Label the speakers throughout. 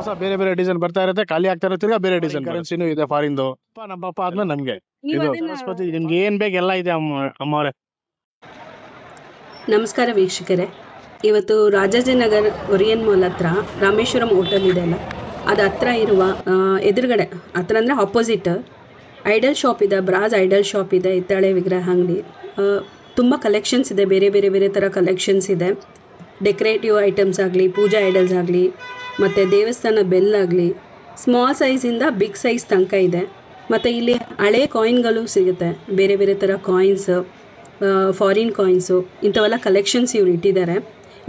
Speaker 1: ಹೊಸ ಬೇರೆ ಬೇರೆ ಡಿಸೈನ್ ಬರ್ತಾ ಇರುತ್ತೆ, ಖಾಲಿ ಆಗ್ತಾ ಇರುತ್ತೆ, ಬೇರೆ ಡಿಸೈನ್ ಕರೆನ್ಸಿನೂ ಇದೆ ಫಾರಿನ್ದು. ನಮ್ಮ ಅಪ್ಪ ಆದ್ಮೇಲೆ ನಮ್ಗೆ ಇದು ಸರಸ್ವತಿ ನಿಮ್ಗೆ ಏನ್ ಬೇಕು ಎಲ್ಲ ಇದೆ ಅಮ್ಮವ್ರೆ.
Speaker 2: ನಮಸ್ಕಾರ ವೀಕ್ಷಕರೇ, ಇವತ್ತು ರಾಜಾಜಿನಗರ್ ಒರಿಯನ್ ಮಾಲ್ ಹತ್ರ ರಾಮೇಶ್ವರಂ ಹೋಟೆಲ್ ಇದೆ ಅಲ್ಲ, ಅದು ಹತ್ರ ಇರುವ ಎದುರುಗಡೆ ಹತ್ರ ಅಂದರೆ ಆಪೋಸಿಟ್ ಐಡಲ್ ಶಾಪ್ ಇದೆ, ಬ್ರಾಸ್ ಐಡಲ್ ಶಾಪ್ ಇದೆ, ಹಿತ್ತಾಳೆ ವಿಗ್ರಹ ಅಂಗಡಿ. ತುಂಬ ಕಲೆಕ್ಷನ್ಸ್ ಇದೆ, ಬೇರೆ ಬೇರೆ ಬೇರೆ ಥರ ಕಲೆಕ್ಷನ್ಸ್ ಇದೆ. ಡೆಕೋರೇಟಿವ್ ಐಟಮ್ಸ್ ಆಗಲಿ, ಪೂಜಾ ಐಡಲ್ಸ್ ಆಗಲಿ, ಮತ್ತು ದೇವಸ್ಥಾನ ಬೆಲ್ ಆಗಲಿ, ಸ್ಮಾಲ್ ಸೈಜಿಂದ ಬಿಗ್ ಸೈಜ್ ತನಕ ಇದೆ. ಮತ್ತು ಇಲ್ಲಿ ಹಳೆ ಕಾಯಿನ್ಗಳು ಸಿಗುತ್ತೆ, ಬೇರೆ ಬೇರೆ ಥರ ಕಾಯಿನ್ಸ್, ಫಾರಿನ್ ಕಾಯಿನ್ಸು, ಇಂಥವೆಲ್ಲ ಕಲೆಕ್ಷನ್ಸ್ ಇವ್ರು ಇಟ್ಟಿದ್ದಾರೆ.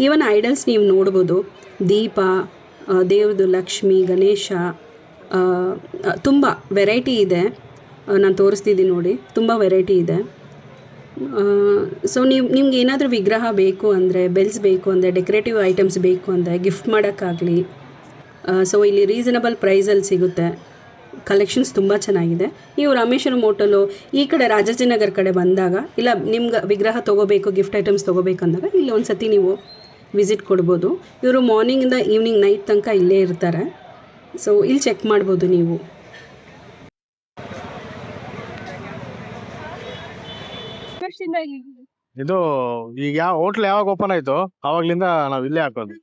Speaker 2: ಈವನ್ ಐಡಲ್ಸ್ ನೀವು ನೋಡ್ಬೋದು, ದೀಪ, ದೇವ್ರದ್ದು, ಲಕ್ಷ್ಮಿ, ಗಣೇಶ, ತುಂಬ ವೆರೈಟಿ ಇದೆ. ನಾನು ತೋರಿಸ್ತಿದ್ದೀನಿ ನೋಡಿ, ತುಂಬ ವೆರೈಟಿ ಇದೆ. ಸೊ ನಿಮ್ಗೆ ಏನಾದರೂ ವಿಗ್ರಹ ಬೇಕು ಅಂದರೆ, ಬೆಲ್ಸ್ ಬೇಕು ಅಂದರೆ, ಡೆಕೋರೇಟಿವ್ ಐಟಮ್ಸ್ ಬೇಕು ಅಂದರೆ, ಗಿಫ್ಟ್ ಮಾಡೋಕ್ಕಾಗಲಿ, ಸೊ ಇಲ್ಲಿ ರೀಸನಬಲ್ ಪ್ರೈಸಲ್ಲಿ ಸಿಗುತ್ತೆ. ಕಲೆಕ್ಷನ್ಸ್ ತುಂಬ ಚೆನ್ನಾಗಿದೆ. ನೀವು ರಾಮೇಶ್ವರಂ ಹೋಟೆಲು ಈ ಕಡೆ ರಾಜಾಜಿನಗರ್ ಕಡೆ ಬಂದಾಗ, ಇಲ್ಲ ನಿಮ್ಗೆ ವಿಗ್ರಹ ತೊಗೋಬೇಕು, ಗಿಫ್ಟ್ ಐಟಮ್ಸ್ ತೊಗೋಬೇಕಂದಾಗ ಇಲ್ಲಿ ಒಂದು ಸತಿ ನೀವು ವಿಸಿಟ್ ಕೊಡ್ಬೋದು. ಇವರು ಮಾರ್ನಿಂಗಿಂದ ಈವ್ನಿಂಗ್ ನೈಟ್ ತನಕ ಇಲ್ಲೇ ಇರ್ತಾರೆ. ಸೊ ಇಲ್ಲಿ ಚೆಕ್ ಮಾಡ್ಬೋದು ನೀವು.
Speaker 1: ಇದು ಈಗ ಯಾವ ಹೋಟ್ಲ್ ಯಾವಾಗ ಓಪನ್ ಆಯ್ತು ಅವಾಗ್ಲಿಂದ ನಾವ್ ಇಲ್ಲೇ ಹಾಕೋದು.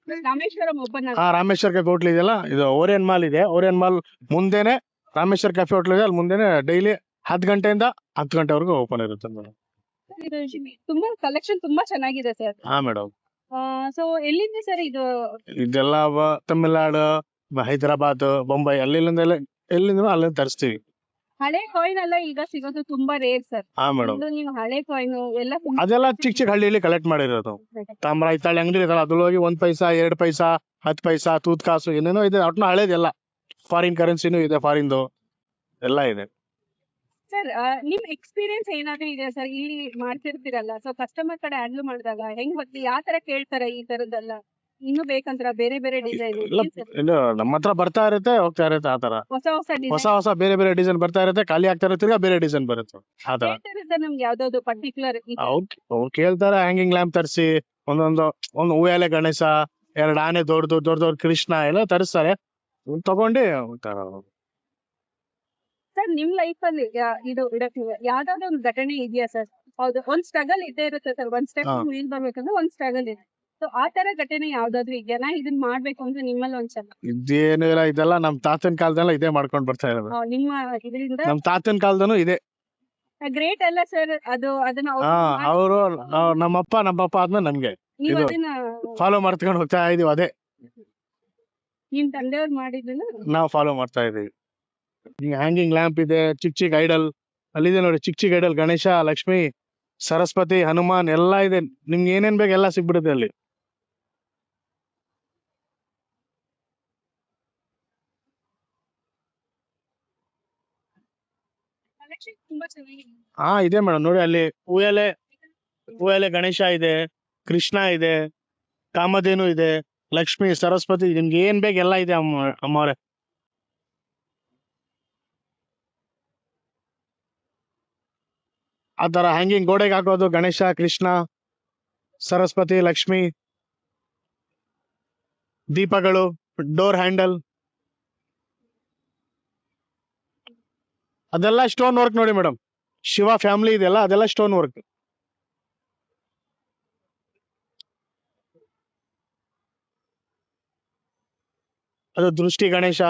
Speaker 1: ರಾಮೇಶ್ವರ್ ಕೆಫೆ ಹೋಟ್ಲ್ ಇದೆಯಲ್ಲ, ಇದು ಓರಿಯನ್ ಮಾಲ್ ಇದೆ. ಓರಿಯನ್ ಮಾಲ್ ಮುಂದೆನೆ ರಾಮೇಶ್ವರ್ ಕೆಫೆ ಹೋಟ್ಲ್ ಇದೆ, ಅಲ್ಲಿ ಮುಂದೆನೆ ಡೈಲಿ 10 ಗಂಟೆಯಿಂದ 10 ಗಂಟೆವರೆಗೂ ಓಪನ್ ಇರುತ್ತೆ ಮೇಡಮ್.
Speaker 3: ತುಂಬಾ ಕಲೆಕ್ಷನ್ ತುಂಬಾ ಚೆನ್ನಾಗಿದೆ ಸರ್.
Speaker 1: ಹಾ ಮೇಡಮ್.
Speaker 3: ಸೊ ಎಲ್ಲಿಂದ ಸರ್ ಇದು?
Speaker 1: ಇದೆಲ್ಲ ತಮಿಳ್ನಾಡು, ಹೈದರಾಬಾದ್, ಬೊಂಬೈ, ಎಲ್ಲಿಂದ ಅಲ್ಲಿಂದ ತರಿಸ್ತೀವಿ.
Speaker 3: ಹಳೆ ಕಾಯಿನ್ ಎಲ್ಲ ಈಗ ಸಿಗೋದು ತುಂಬಾ ರೇರ್ ಸರ್.
Speaker 1: ಹಾ ಮೇಡಮ್.
Speaker 3: ನೀವು ಹಳೆ ಕಾಯಿನ್ ಎಲ್ಲ
Speaker 1: ಅದೆಲ್ಲ ಚಿಕ್ಕ ಚಿಕ್ಕ ಹಳ್ಳಿಯಲ್ಲಿ ಕಲೆಕ್ಟ್ ಮಾಡಿರೋದು. ತಾಮ್ರ ಹಿತ್ತಾಳೆ ಅಂಗಡಿ ಇರಲ್ಲ, ಅದ್ರೊಳಗೆ 1 ಪೈಸಾ, 2 ಪೈಸಾ, 10 ಪೈಸಾ, ತೂತ್ ಕಾಸು ಏನೇನೋ ಇದೆ. ಒಟ್ನ ಹಳೇದೆಲ್ಲ ಫಾರಿನ್ ಕರೆನ್ಸಿನೂ ಇದೆ, ಫಾರಿನ್ದು ಎಲ್ಲ ಇದೆ.
Speaker 3: ಸರ್ ನಿಮ್ ಎಕ್ಸ್ಪೀರಿಯನ್ಸ್ ಏನಾದ್ರೂ ಇದೆ ಸರ್? ಇಲ್ಲಿ ಮಾಡ್ತಿರ್ತೀರಲ್ಲ, ಸೊ ಕಸ್ಟಮರ್ ಕಡೆ ಹ್ಯಾಂಡಲ್ ಮಾಡಿದಾಗ ಹೆಂಗ್ ಗೊತ್ತಿ ಯಾವ ತರ ಕೇಳ್ತಾರೆ? ಈ ತರದ್ದೆಲ್ಲ ಇನ್ನು ಬೇಕಂತ ಬೇರೆ ಬೇರೆ ಡಿಸೈನ್
Speaker 1: ಇಲ್ಲ, ನಮ್ಮ ಹತ್ರ ಬರ್ತಾ ಇರುತ್ತೆ, ಹೋಗ್ತಾ ಇರುತ್ತೆ. ಆತರ
Speaker 3: ಹೊಸ ಹೊಸ
Speaker 1: ಹೊಸ ಬೇರೆ ಬೇರೆ ಡಿಸೈನ್ ಬರ್ತಾ ಇರುತ್ತೆ, ಖಾಲಿ ಆಗ್ತಾ ಇರುತ್ತೆ, ಬೇರೆ ಡಿಸೈನ್ ಬರುತ್ತೆ. ಆತರ
Speaker 3: ಸರ್ ನಮ್ಗೆ ಯಾವ್ದಾವ್ದು ಪರ್ಟಿಕ್ಯುಲರ್
Speaker 1: ಅವ್ರು ಕೇಳ್ತಾರೆ, ಹ್ಯಾಂಗಿಂಗ್ ಲ್ಯಾಂಪ್ ತರಿಸಿ, ಒಂದು ಹೂವೆಲೆ ಗಣೇಶ, 2 ಆನೆ ದೊಡ್ಡ ಕೃಷ್ಣ ಎಲ್ಲ ತರಿಸ್ತಾರೆ, ತಗೊಂಡು ಹೋಗ್ತಾರೆ.
Speaker 3: ಸರ್ ನಿಮ್ ಲೈಫ್ ಅಲ್ಲಿ ಇದು ಯಾವ್ದಾದ್ರು ಒಂದು ಘಟನೆ ಇದೆಯಾ ಸರ್? ಹೌದು, ಒಂದ್ ಸ್ಟ್ರಗಲ್ ಇದ್ದೇ ಇರುತ್ತೆ ಸರ್. ಒಂದ್ ಸ್ಟೆಪ್ ಮೇಲ್ ಬರ್ಬೇಕಂದ್ರೆ ಒಂದ್ ಸ್ಟ್ರಗಲ್ ಇದೆ. ಸೊ ಆ ತರ ಘಟನೆ ಯಾವ್ದಾದ್ರು ಇದೆಯಾ? ನಾ ಇದನ್ ಮಾಡ್ಬೇಕು ಅಂದ್ರೆ ನಿಮ್ಮಲ್ಲಿ ಒಂದ್ಸಲ
Speaker 1: ಇದೇನು ಇಲ್ಲ, ಇದೆಲ್ಲ ನಮ್ ತಾತನ ಕಾಲದಲ್ಲ ಇದೇ ಮಾಡ್ಕೊಂಡ್ ಬರ್ತಾ ಇರೋದು.
Speaker 3: ನಿಮ್ಮ ಇದರಿಂದ
Speaker 1: ನಮ್ ತಾತನ ಕಾಲದನು ಇದೆ.
Speaker 3: ಗ್ರೇಟ್ ಅಲ್ಲ ಸರ್ ಅದು? ಅದನ್ನ
Speaker 1: ಅವರು ನಮ್ಮಪ್ಪ ಆದ್ಮೇಲೆ ನಮ್ಗೆ
Speaker 3: ನೀವು
Speaker 1: ಇದು
Speaker 3: ಅದನ್ನ
Speaker 1: ಫಾಲೋ ಮಾಡ್ಕೊಂಡು ಹೋಗ್ತಾ ಇದೀವಿ. ಅದೇ
Speaker 3: ನಿಮ್ ತಂದೆಯವ್ರು ಮಾಡಿದ್ದನ್ನ
Speaker 1: ನಾವು ಫಾಲೋ ಮಾಡ್ತಾ ಇದೀವಿ. ಈಗ ಹ್ಯಾಂಗಿಂಗ್ ಲ್ಯಾಂಪ್ ಇದೆ, ಚಿಕ್ಕ ಐಡಲ್ ಅಲ್ಲಿದೆ ನೋಡಿ, ಚಿಕ್ಕ ಐಡಲ್, ಗಣೇಶ, ಲಕ್ಷ್ಮಿ, ಸರಸ್ವತಿ, ಹನುಮಾನ್ ಎಲ್ಲ ಇದೆ. ನಿಮ್ಗೆ ಏನೇನ್ ಬೇಕು ಎಲ್ಲ ಸಿಗ್ಬಿಡುತ್ತೆ ಅಲ್ಲಿ.
Speaker 3: ತುಂಬಾ ಚೆನ್ನಾಗಿದೆ.
Speaker 1: ಹಾ ಇದೆ ಮೇಡಮ್, ನೋಡಿ ಅಲ್ಲಿ ಹೂವೆಲೆ ಗಣೇಶ ಇದೆ, ಕೃಷ್ಣ ಇದೆ, ಕಾಮಧೇನು ಇದೆ, ಲಕ್ಷ್ಮಿ, ಸರಸ್ವತಿ, ನಿಮ್ಗೆ ಏನ್ ಬೇಕು ಎಲ್ಲ ಇದೆ ಅಮ್ಮವ್ರೆ. ಆ ತರ ಹ್ಯಾಂಗಿಂಗ್ ಗೋಡೆಗೆ ಹಾಕೋದು, ಗಣೇಶ, ಕೃಷ್ಣ, ಸರಸ್ವತಿ, ಲಕ್ಷ್ಮಿ, ದೀಪಗಳು, ಡೋರ್ ಹ್ಯಾಂಡಲ್, ಅದೆಲ್ಲ ಸ್ಟೋನ್ ವರ್ಕ್ ನೋಡಿ ಮೇಡಮ್. ಶಿವ ಫ್ಯಾಮಿಲಿ ಇದೆಯಲ್ಲ, ಅದೆಲ್ಲ ಸ್ಟೋನ್ ವರ್ಕ್. ಅದು ದೃಷ್ಟಿ ಗಣೇಶ,